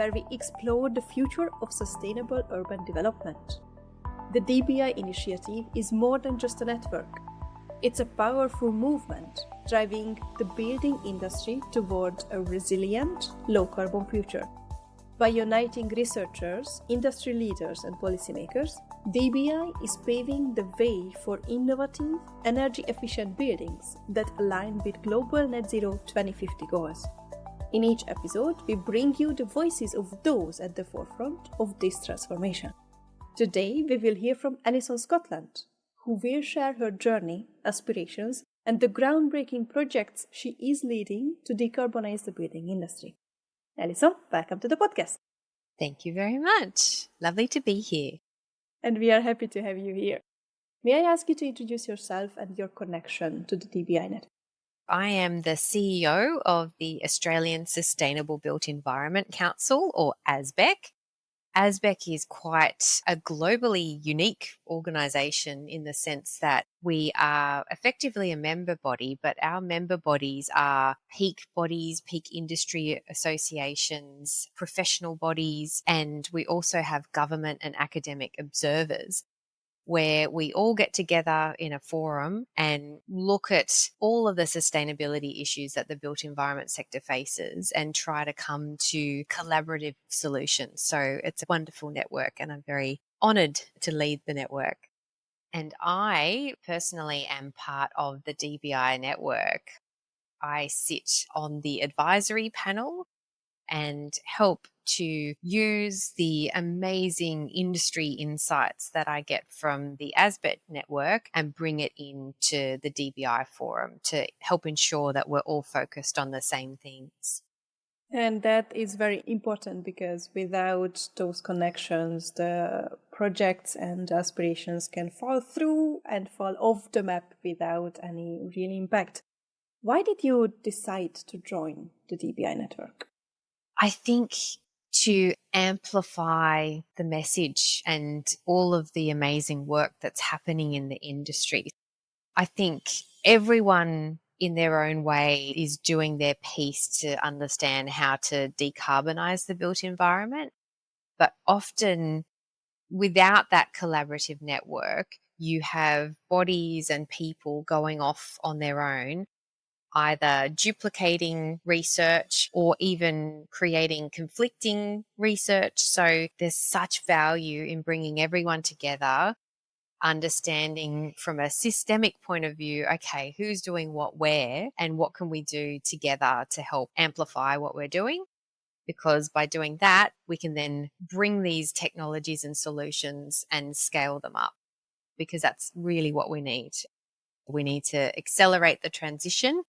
where we explore the future of sustainable urban development. The DBI initiative is more than just a network. It's a powerful movement driving the building industry towards a resilient, low-carbon future. By uniting researchers, industry leaders and policymakers, DBI is paving the way for innovative, energy-efficient buildings that align with global net zero 2050 goals. In each episode, we bring you the voices of those at the forefront of this transformation. Today, we will hear from Alison Scotland, who will share her journey, aspirations, and the groundbreaking projects she is leading to decarbonize the building industry. Alison, welcome to the podcast. Thank you very much. Lovely to be here. And we are happy to have you here. May I ask you to introduce yourself and your connection to the DBI network? I am the CEO of the Australian Sustainable Built Environment Council, or ASBEC. ASBEC is quite a globally unique organisation in the sense that we are effectively a member body, but our member bodies are peak bodies, peak industry associations, professional bodies, and we also have government and academic observers, where we all get together in a forum and look at all of the sustainability issues that the built environment sector faces and try to come to collaborative solutions. So it's a wonderful network and I'm very honoured to lead the network. And I personally am part of the DBI network. I sit on the advisory panel and help to use the amazing industry insights that I get from the ASBEC network and bring it into the DBI forum to help ensure that we're all focused on the same things. And that is very important because without those connections, the projects and aspirations can fall through and fall off the map without any real impact. Why did you decide to join the DBI network? I think to amplify the message and all of the amazing work that's happening in the industry. I think everyone in their own way is doing their piece to understand how to decarbonize the built environment. But often without that collaborative network, you have bodies and people going off on their own, either duplicating research or even creating conflicting research. So there's such value in bringing everyone together, understanding from a systemic point of view, okay, who's doing what where and what can we do together to help amplify what we're doing? Because by doing that, we can then bring these technologies and solutions and scale them up, because that's really what we need. We need to accelerate the transition.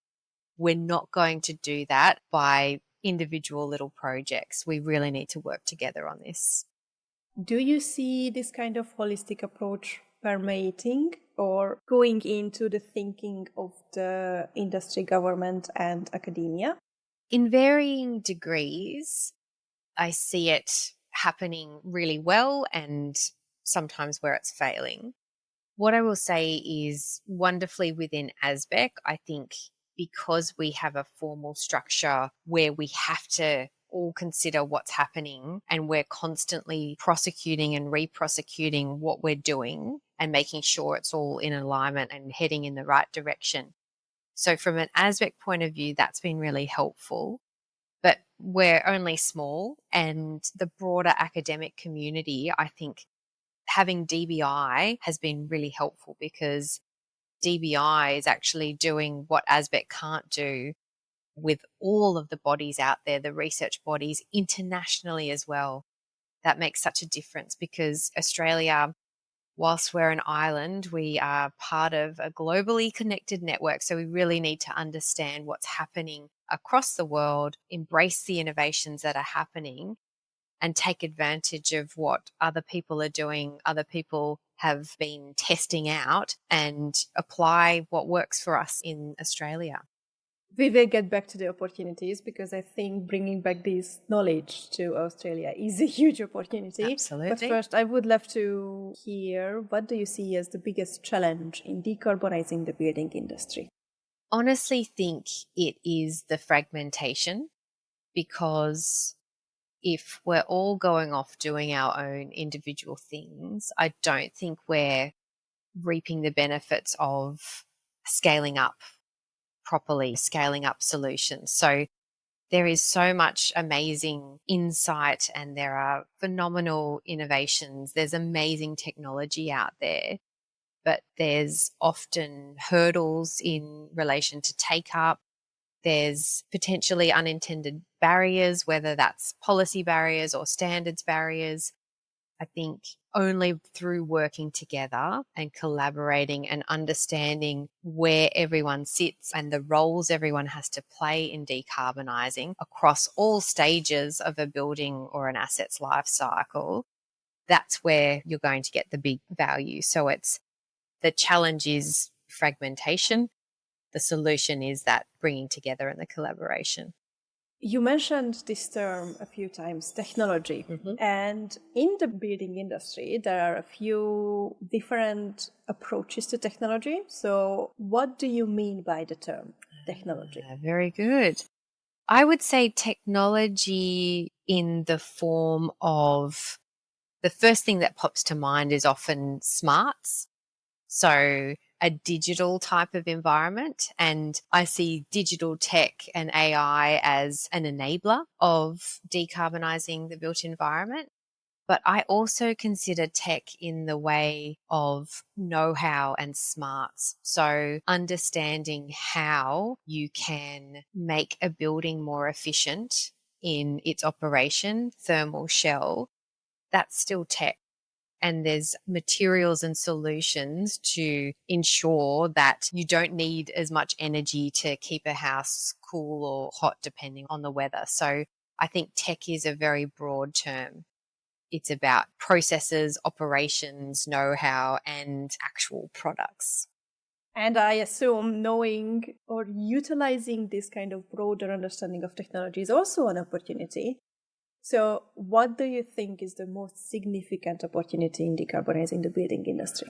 We're not going to do that by individual little projects. We really need to work together on this. Do you see this kind of holistic approach permeating or going into the thinking of the industry, government, and academia? In varying degrees, I see it happening really well and sometimes where it's failing. What I will say is wonderfully within ASBEC, I think because we have a formal structure where we have to all consider what's happening and we're constantly prosecuting and re-prosecuting what we're doing and making sure it's all in alignment and heading in the right direction. So from an ASBEC point of view, that's been really helpful. But we're only small, and the broader academic community, I think having DBI has been really helpful because DBI is actually doing what ASBEC can't do with all of the bodies out there, the research bodies internationally as well. That makes such a difference because Australia, whilst we're an island, we are part of a globally connected network. So we really need to understand what's happening across the world, embrace the innovations that are happening, and take advantage of what other people are doing, other people have been testing out, and apply what works for us in Australia. We will get back to the opportunities because I think bringing back this knowledge to Australia is a huge opportunity. Absolutely. But first, I would love to hear, what do you see as the biggest challenge in decarbonizing the building industry? Honestly think it is the fragmentation, because if we're all going off doing our own individual things, I don't think we're reaping the benefits of scaling up properly, scaling up solutions. So there is so much amazing insight and there are phenomenal innovations. There's amazing technology out there, but there's often hurdles in relation to take up. There's potentially unintended barriers, whether that's policy barriers or standards barriers. I think only through working together and collaborating and understanding where everyone sits and the roles everyone has to play in decarbonising across all stages of a building or an asset's life cycle, that's where you're going to get the big value. So the challenge is fragmentation. The solution is that bringing together and the collaboration. You mentioned this term a few times, technology. Mm-hmm. And in the building industry, there are a few different approaches to technology. So what do you mean by the term technology? Very good. I would say technology in the form of, the first thing that pops to mind is often smarts. So a digital type of environment. And I see digital tech and AI as an enabler of decarbonising the built environment. But I also consider tech in the way of know-how and smarts. So understanding how you can make a building more efficient in its operation, thermal shell, that's still tech. And there's materials and solutions to ensure that you don't need as much energy to keep a house cool or hot depending on the weather. So I think tech is a very broad term. It's about processes, operations, know-how, and actual products. And I assume knowing or utilizing this kind of broader understanding of technology is also an opportunity. So what do you think is the most significant opportunity in decarbonizing the building industry?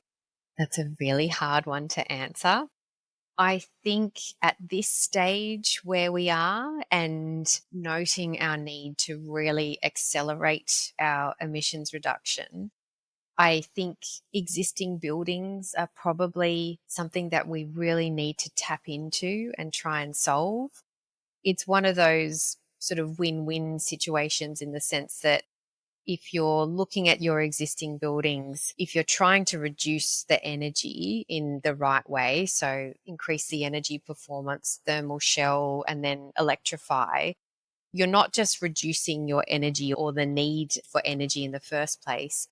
That's a really hard one to answer. I think at this stage where we are and noting our need to really accelerate our emissions reduction, I think existing buildings are probably something that we really need to tap into and try and solve. It's one of those sort of win-win situations in the sense that if you're looking at your existing buildings, if you're trying to reduce the energy in the right way, so increase the energy performance, thermal shell, and then electrify, you're not just reducing your energy or the need for energy in the first place.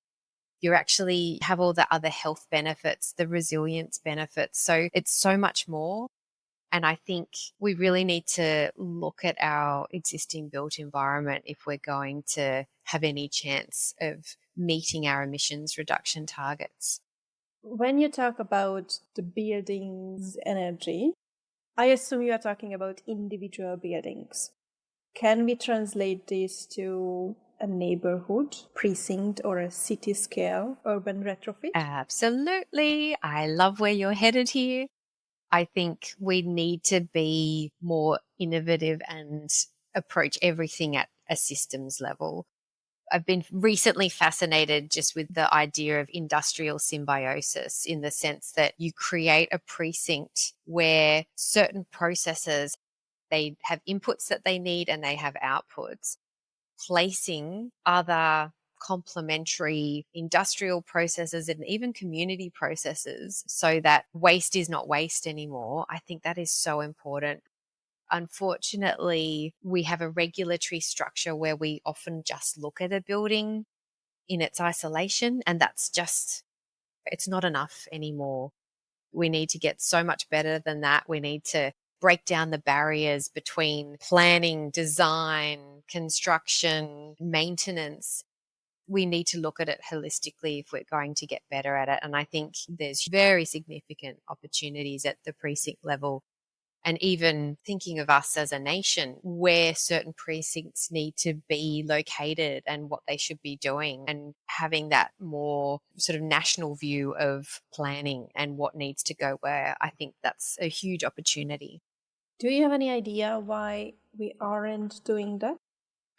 You actually have all the other health benefits, the resilience benefits. So it's so much more. And I think we really need to look at our existing built environment if we're going to have any chance of meeting our emissions reduction targets. When you talk about the building's energy, I assume you are talking about individual buildings. Can we translate this to a neighborhood, precinct, or a city scale urban retrofit? Absolutely. I love where you're headed here. I think we need to be more innovative and approach everything at a systems level. I've been recently fascinated just with the idea of industrial symbiosis in the sense that you create a precinct where certain processes, they have inputs that they need and they have outputs, placing other complementary industrial processes and even community processes so that waste is not waste anymore. I think that is so important. Unfortunately, we have a regulatory structure where we often just look at a building in its isolation, and it's not enough anymore. We need to get so much better than that. We need to break down the barriers between planning, design, construction, maintenance. We need to look at it holistically if we're going to get better at it. And I think there's very significant opportunities at the precinct level. And even thinking of us as a nation, where certain precincts need to be located and what they should be doing, and having that more sort of national view of planning and what needs to go where, I think that's a huge opportunity. Do you have any idea why we aren't doing that?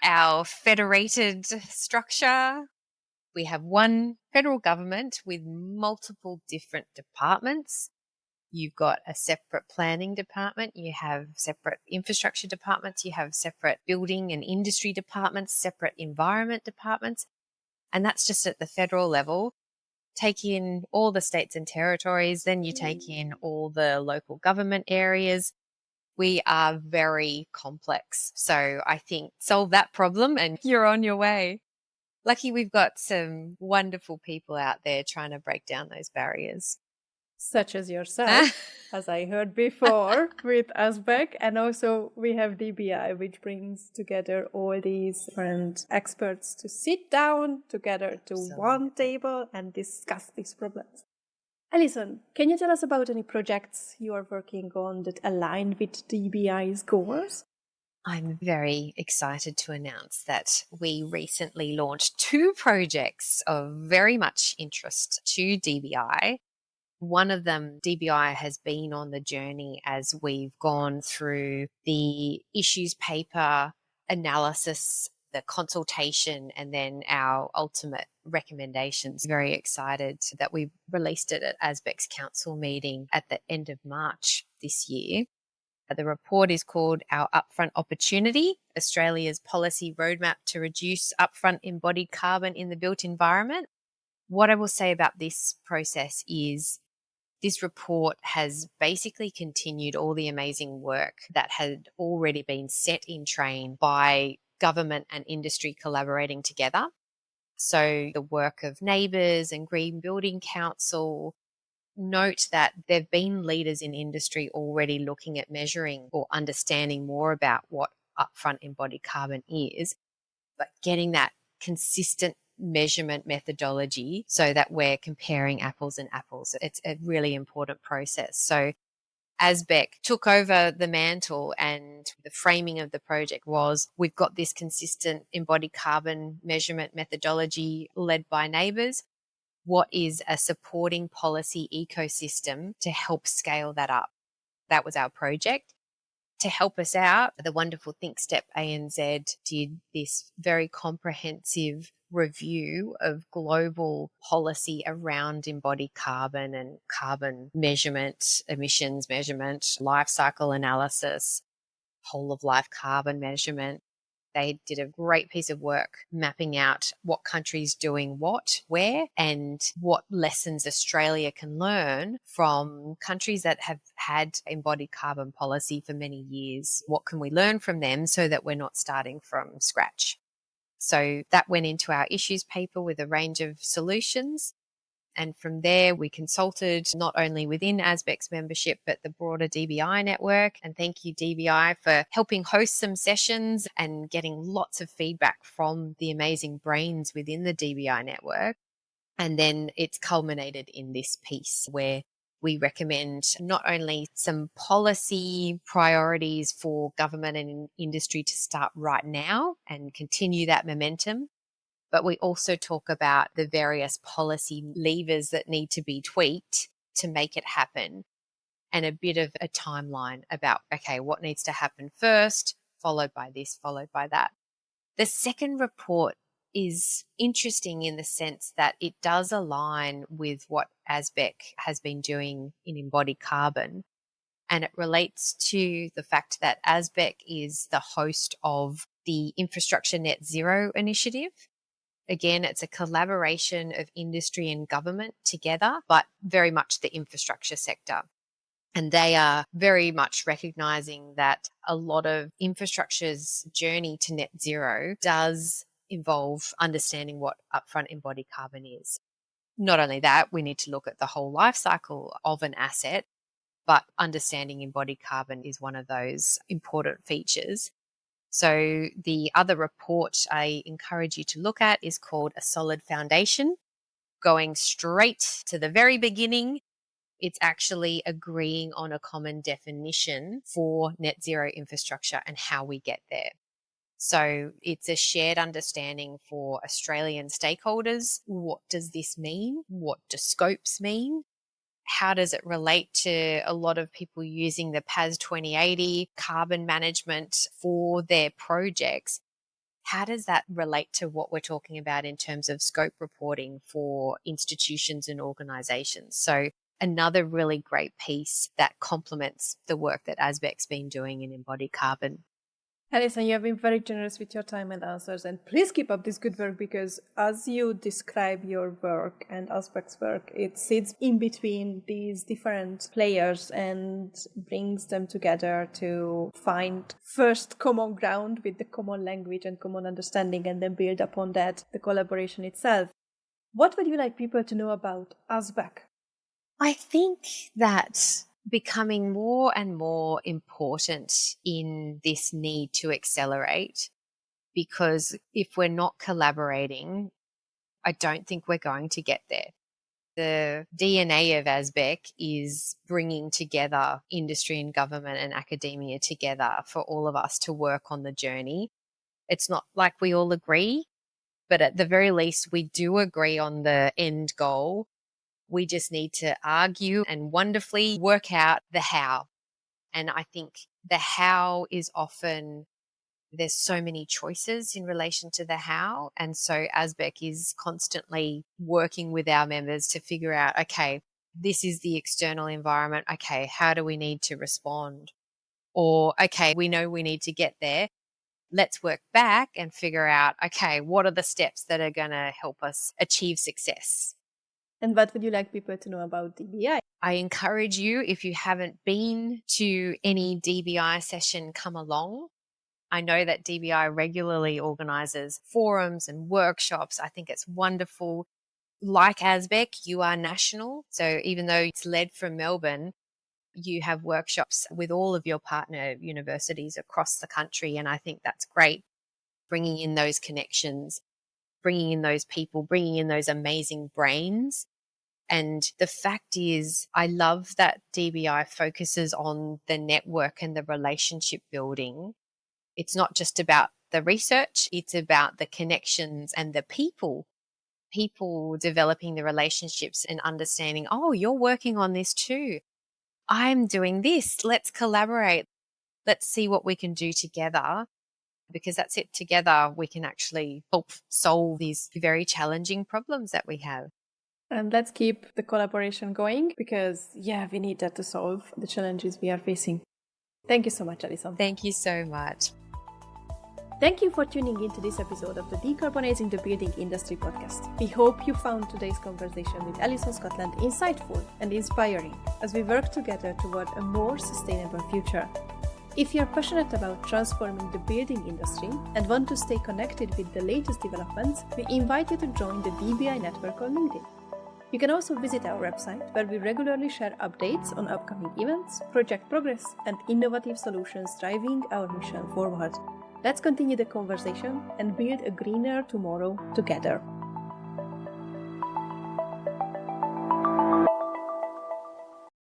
our federated structure. We have one federal government with multiple different departments. You've got a separate planning department, you have separate infrastructure departments, you have separate building and industry departments, separate environment departments. And that's just at the federal level. Take in all the states and territories, then you take in all the local government areas. We are very complex. So I think solve that problem and you're on your way. Lucky we've got some wonderful people out there trying to break down those barriers. Such as yourself, as I heard before with ASBEC. And also we have DBI, which brings together all these different experts to sit down together to one table and discuss these problems. Alison, can you tell us about any projects you are working on that align with DBI's goals? I'm very excited to announce that we recently launched 2 projects of very much interest to DBI. One of them, DBI has been on the journey as we've gone through the issues paper analysis, the consultation, and then our ultimate recommendations. Very excited that we released it at ASBEC's council meeting at the end of March this year. The report is called Our Upfront Opportunity, Australia's Policy Roadmap to Reduce Upfront Embodied Carbon in the Built Environment. What I will say about this process is this report has basically continued all the amazing work that had already been set in train by government and industry collaborating together. So the work of neighbours and Green Building Council. Note that there have been leaders in industry already looking at measuring or understanding more about what upfront embodied carbon is, but getting that consistent measurement methodology so that we're comparing apples and apples. It's a really important process. So ASBEC took over the mantle, and the framing of the project was we've got this consistent embodied carbon measurement methodology led by neighbours. What is a supporting policy ecosystem to help scale that up? That was our project. To help us out, the wonderful ThinkStep ANZ did this very comprehensive review of global policy around embodied carbon and carbon measurement, emissions measurement, life cycle analysis, whole of life carbon measurement. They did a great piece of work mapping out what countries doing what, where, and what lessons Australia can learn from countries that have had embodied carbon policy for many years. What can we learn from them so that we're not starting from scratch? So that went into our issues paper with a range of solutions. And from there, we consulted not only within ASBEC's membership, but the broader DBI network. And thank you, DBI, for helping host some sessions and getting lots of feedback from the amazing brains within the DBI network. And then it's culminated in this piece where we recommend not only some policy priorities for government and industry to start right now and continue that momentum, but we also talk about the various policy levers that need to be tweaked to make it happen, and a bit of a timeline about, okay, what needs to happen first, followed by this, followed by that. The second report is interesting in the sense that it does align with what ASBEC has been doing in embodied carbon, and it relates to the fact that ASBEC is the host of the Infrastructure Net Zero initiative. Again, it's a collaboration of industry and government together, but very much the infrastructure sector. And they are very much recognising that a lot of infrastructure's journey to net zero does involve understanding what upfront embodied carbon is. Not only that, we need to look at the whole life cycle of an asset, but understanding embodied carbon is one of those important features. So the other report I encourage you to look at is called A Solid Foundation. Going straight to the very beginning, it's actually agreeing on a common definition for net zero infrastructure and how we get there. So it's a shared understanding for Australian stakeholders. What does this mean? What do scopes mean? How does it relate to a lot of people using the PAS 2080 carbon management for their projects? how does that relate to what we're talking about in terms of scope reporting for institutions and organizations? So another really great piece that complements the work that ASBEC's been doing in embodied carbon. Alison, you have been very generous with your time and answers, and please keep up this good work, because as you describe your work and ASBEC's work, it sits in between these different players and brings them together to find first common ground with the common language and common understanding, and then build upon that the collaboration itself. What would you like people to know about ASBEC? I think that becoming more and more important in this need to accelerate, because if we're not collaborating, I don't think we're going to get there. The DNA of ASBEC is bringing together industry and government and academia together for all of us to work on the journey. It's not like we all agree, but at the very least, we do agree on the end goal. We just need to argue and wonderfully work out the how. And I think the how is often, there's so many choices in relation to the how. And so ASBEC is constantly working with our members to figure out, okay, this is the external environment. Okay, how do we need to respond? Or, okay, we know we need to get there. Let's work back and figure out, okay, what are the steps that are going to help us achieve success? And what would you like people to know about DBI? I encourage you, if you haven't been to any DBI session, come along. I know that DBI regularly organises forums and workshops. I think it's wonderful. Like ASBEC, you are national. So even though it's led from Melbourne, you have workshops with all of your partner universities across the country. And I think that's great, bringing in those connections, bringing in those people, bringing in those amazing brains. And the fact is, I love that DBI focuses on the network and the relationship building. It's not just about the research, it's about the connections and the people developing the relationships and understanding, oh, you're working on this too. I'm doing this. Let's collaborate. Let's see what we can do together, because that's it. Together, we can actually help solve these very challenging problems that we have. And let's keep the collaboration going, because, we need that to solve the challenges we are facing. Thank you so much, Alison. Thank you so much. Thank you for tuning into this episode of the Decarbonising the Building Industry podcast. We hope you found today's conversation with Alison Scotland insightful and inspiring as we work together toward a more sustainable future. If you're passionate about transforming the building industry and want to stay connected with the latest developments, we invite you to join the DBI network on LinkedIn. You can also visit our website, where we regularly share updates on upcoming events, project progress, and innovative solutions driving our mission forward. Let's continue the conversation and build a greener tomorrow together.